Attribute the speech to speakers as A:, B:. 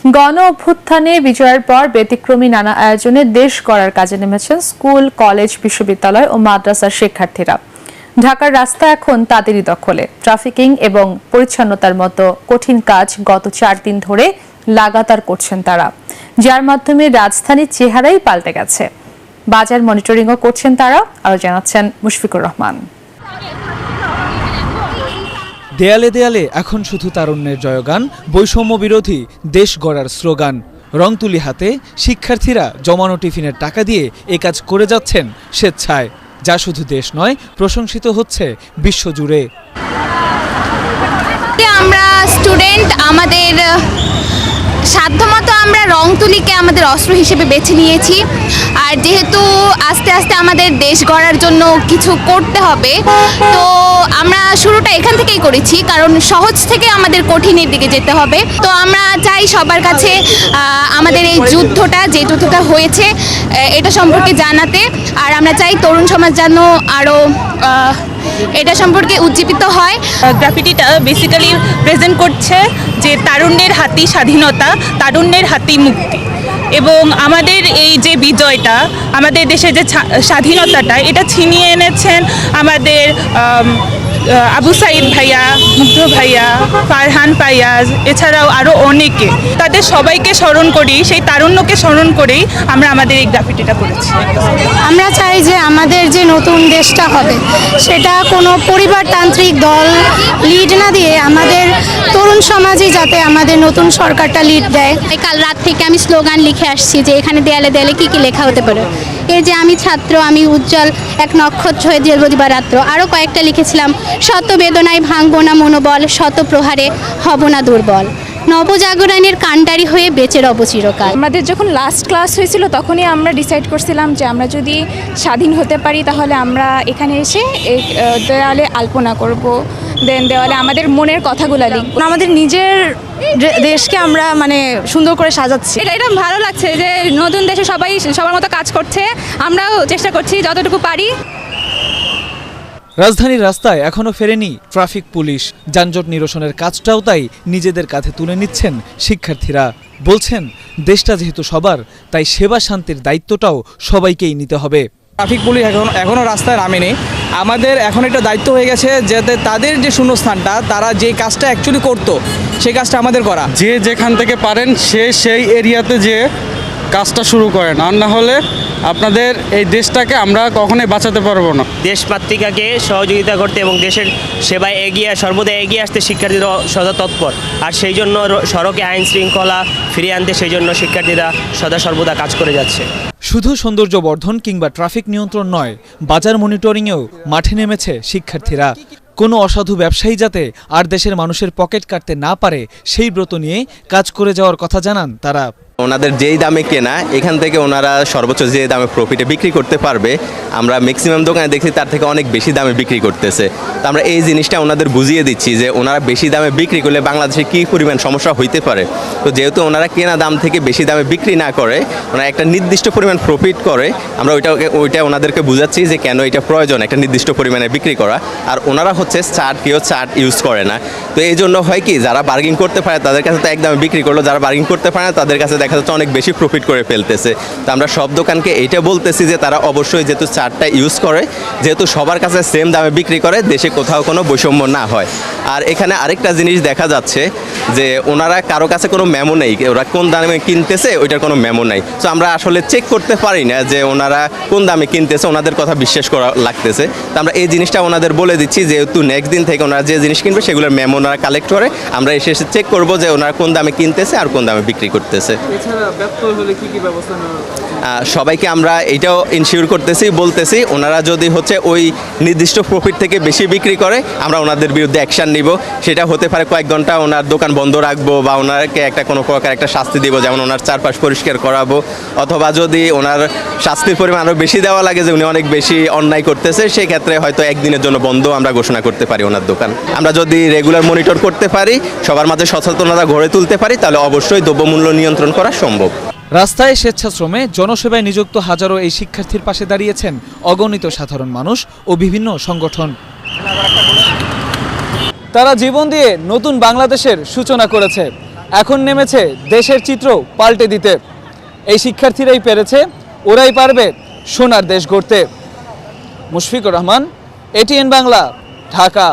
A: গণ অভ্যুত্থানে বিজয়ের পর ব্যতিক্রমী নানা আয়োজনে দেশ গড়ার কাজে নেমেছেন স্কুল, কলেজ, বিশ্ববিদ্যালয় ও মাদ্রাসার শিক্ষার্থীরা। ঢাকার রাস্তা এখন তাদেরই দখলে। ট্রাফিকিং এবং পরিচ্ছন্নতার মতো কঠিন কাজ গত 4 দিন ধরে লাগাতার করছেন তারা, যার মাধ্যমে রাজধানীর চেহারাই পাল্টে গেছে। বাজার মনিটরিংও করছেন তারা, আরো জানাচ্ছেন মুশফিকুর রহমান।
B: দেয়ালে দেয়ালে এখন শুধু তারুণ্যের জয়গান, বৈষম্য বিরোধী দেশ গড়ার স্লোগান। রংতুলি হাতে শিক্ষার্থীরা জমানো টিফিনের টাকা দিয়ে এ কাজ করে যাচ্ছেন স্বেচ্ছায়, যা শুধু দেশ নয়, প্রশংসিত হচ্ছে বিশ্বজুড়ে।
C: আমরা স্টুডেন্ট, আমাদের সাধ্যমতো আমরা রংতুলিকে আমাদের অস্ত্র হিসেবে বেছে নিয়েছি। আর যেহেতু আস্তে আস্তে আমাদের দেশ গড়ার জন্য কিছু করতে হবে, তো আমরা শুরুটা এখান থেকেই করেছি, কারণ সহজ থেকে আমাদের কঠিনের দিকে যেতে হবে। তো আমরা চাই সবার কাছে আমাদের এই যুদ্ধটা, যে যুদ্ধটা হয়েছে, এটা সম্পর্কে জানাতে। আর আমরা চাই তরুণ সমাজ যেন আরও এটা সম্পর্কে উজ্জীবিত হয়।
D: গ্রাফিটিটা বেসিক্যালি প্রেজেন্ট করছে যে তারুণ্যের হাতেই স্বাধীনতা, তারুণ্যের হাতেই মুক্তি। এবং আমাদের এই যে বিজয়টা, আমাদের দেশের যে স্বাধীনতাটা, এটা ছিনিয়ে এনেছেন আমাদের আবু সাইদ ভাইয়া, মুগ্ধ ভাইয়া, ফারহান ফায়াজ, এছাড়াও আরও অনেকে। তাদের সবাইকে স্মরণ করি, সেই তারুণ্যকে স্মরণ করেই আমরা আমাদের এই গ্রাফিটিটা করেছি।
E: আমরা চাই যে আমাদের যে নতুন দেশটা হবে, সেটা কোনো পরিবারতান্ত্রিক দল লিড না দিয়ে আমাদের তরুণ সমাজই যাতে আমাদের নতুন সরকারটা লিড দেয়।
C: কাল রাত থেকে আমি স্লোগান লিখে আসছি যে এখানে দেয়ালে দেয়ালে কী কী লেখা হতে পারে। এই যে আমি ছাত্র, আমি উজ্জ্বল এক নক্ষত্র হয়ে জ্বলব দিবারাত্র। আরও কয়েকটা লিখেছিলাম, শত বেদনায় ভাঙব না মনোবল, শত প্রহারে হব না দুর্বল, নবজাগরণের কাণ্ডারি হয়ে বেঁচে রব চিরকাল।
F: আমাদের যখন লাস্ট ক্লাস হয়েছিল, তখনই আমরা ডিসাইড করছিলাম যে আমরা যদি স্বাধীন হতে পারি, তাহলে আমরা এখানে এসে এই দেয়ালে আলপনা করব, দেন দেওয়ালে আমাদের মনের কথাগুলো লিখব।
E: আমাদের নিজের দেশকে আমরা সুন্দর করে সাজাচ্ছি।
F: এটা ভালো লাগছে যে নতুন দেশে সবাই সবার মতো কাজ করছে, আমরাও চেষ্টা করছি যতটুকু পারি।
B: রাজধানীর রাস্তায় এখনো ফেরেনি ট্রাফিক পুলিশ। যানজট নিরসনের কাজটাও তাই নিজেদের কাঁধে তুলে নিচ্ছেন শিক্ষার্থীরা। বলছেন, দেশটা যেহেতু সবার, তাই সেবা শান্তির দায়িত্বটাও সবাইকেই নিতে হবে।
G: ট্রাফিক পুলিশ এখনো রাস্তায় নামেনি। আমাদের এখন একটা দায়িত্ব হয়ে গেছে যাতে তাদের যে শূন্যস্থানটা, তারা যে কাজটা অ্যাকচুয়ালি করতো, সেই কাজটা আমাদের করা।
H: যে যেখান থেকে পারেন সেই এরিয়াতে যে কাজটা শুরু করেন, আর না হলে আপনাদের এই দেশটাকে আমরা কখনোই বাঁচাতে পারবো না।
I: দেশমাতৃকাকে সহযোগিতা করতে এবং দেশের সেবায় সর্বদা এগিয়ে আসতে শিক্ষার্থীরা সদা তৎপর। আর সেই জন্য সড়কে আইন শৃঙ্খলা ফিরিয়ে আনতে সেই জন্য শিক্ষার্থীরা সদা সর্বদা কাজ করে যাচ্ছে।
B: শুধু সৌন্দর্য বর্ধন কিংবা ট্রাফিক নিয়ন্ত্রণ নয়, বাজার মনিটরিংয়েও মাঠে নেমেছে শিক্ষার্থীরা। কোনো অসাধু ব্যবসায়ী যাতে আর দেশের মানুষের পকেট কাটতে না পারে, সেই ব্রত নিয়ে কাজ করে যাওয়ার কথা জানান তারা।
J: ওনাদের যেই দামে কেনা, এখান থেকে ওনারা সর্বোচ্চ যে দামে প্রফিটে বিক্রি করতে পারবে, আমরা ম্যাক্সিমাম দোকানে দেখছি তার থেকে অনেক বেশি দামে বিক্রি করতেছে। তো আমরা এই জিনিসটা ওনাদের বুঝিয়ে দিচ্ছি যে ওনারা বেশি দামে বিক্রি করলে বাংলাদেশে কী পরিমাণ সমস্যা হইতে পারে। তো যেহেতু ওনারা কেনা দাম থেকে বেশি দামে বিক্রি না করে, ওনারা একটা নির্দিষ্ট পরিমাণ প্রফিট করে, আমরা ওইটা ওনাদেরকে বুঝাচ্ছি যে কেন এটা প্রয়োজন একটা নির্দিষ্ট পরিমাণে বিক্রি করা। আর ওনারা হচ্ছে কেউ চার্ট ইউজ করে না। তো এই জন্য হয় কি, যারা বার্গেন করতে পারে তাদের কাছে তো একদমে বিক্রি করলো, যারা বার্গেন করতে পারে না তাদের কাছে দেখা যাচ্ছে অনেক বেশি প্রফিট করে ফেলতেছে। তো আমরা সব দোকানকে এইটা বলতেছি যে তারা অবশ্যই যেহেতু চার্টটা ইউজ করে, যেহেতু সবার কাছে সেম দামে বিক্রি করে, দেশে কোথাও কোনো বৈষম্য না হয়। আর এখানে আরেকটা জিনিস দেখা যাচ্ছে যে ওনারা কারো কাছে কোনো মেমো নেই, ওরা কোন দামে কিনতেছে ওইটার কোনো মেমো নাই। তো আমরা আসলে চেক করতে পারি না যে ওনারা কোন দামে কিনতেছে, ওনাদের কথা বিশ্বাস করা লাগতেছে। তো আমরা এই জিনিসটা ওনাদের বলে দিচ্ছি, যেহেতু নেক্সট দিন থেকে ওনারা যে জিনিস কিনবে সেগুলোর মেমো ওনারা কালেক্ট করে, আমরা এসে চেক করবো যে ওনারা কোন দামে কিনতেছে আর কোন দামে বিক্রি করতেছে। সবাইকে আমরা এটাও ইনশিওর করতেছি, বলতেছি ওনারা যদি ওই নির্দিষ্ট প্রফিট থেকে বেশি বিক্রি করে, আমরা ওনাদের বিরুদ্ধে অ্যাকশন নিব। সেটা হতে পারে কয়েক ঘন্টা ওনার দোকান বন্ধ রাখবো, বা ওনাকে কোনো প্রকার একটা শাস্তি দিব, যেমন ওনার চারপাশ পরিষ্কার করাবো। অথবা যদি ওনার শাস্তির পরিমাণ আরও বেশি দেওয়া লাগে, যে উনি অনেক বেশি অন্যায় করতেছে, সেই ক্ষেত্রে হয়তো একদিনের জন্য বন্ধ আমরা ঘোষণা করতে পারি ওনার দোকান। আমরা যদি রেগুলার মনিটর করতে পারি, সবার মাঝে সচেতনতা গড়ে তুলতে পারি, তাহলে অবশ্যই দ্রব্যমূল্য নিয়ন্ত্রণ করা সম্ভব।
B: রাস্তায় স্বেচ্ছাশ্রমে জনসেবায় নিযুক্ত হাজারো এই শিক্ষার্থীর পাশে দাঁড়িয়েছেন অগণিত সাধারণ মানুষ ও বিভিন্ন সংগঠন। তারা জীবন দিয়ে নতুন বাংলাদেশের সূচনা করেছে। এখন নেমেছে দেশের চিত্র পাল্টে দিতে। এই শিক্ষার্থীরাই পেরেছে, ওরাই পারবে সোনার দেশ গড়তে। মুশফিকুর রহমান, ATN বাংলা, ঢাকা।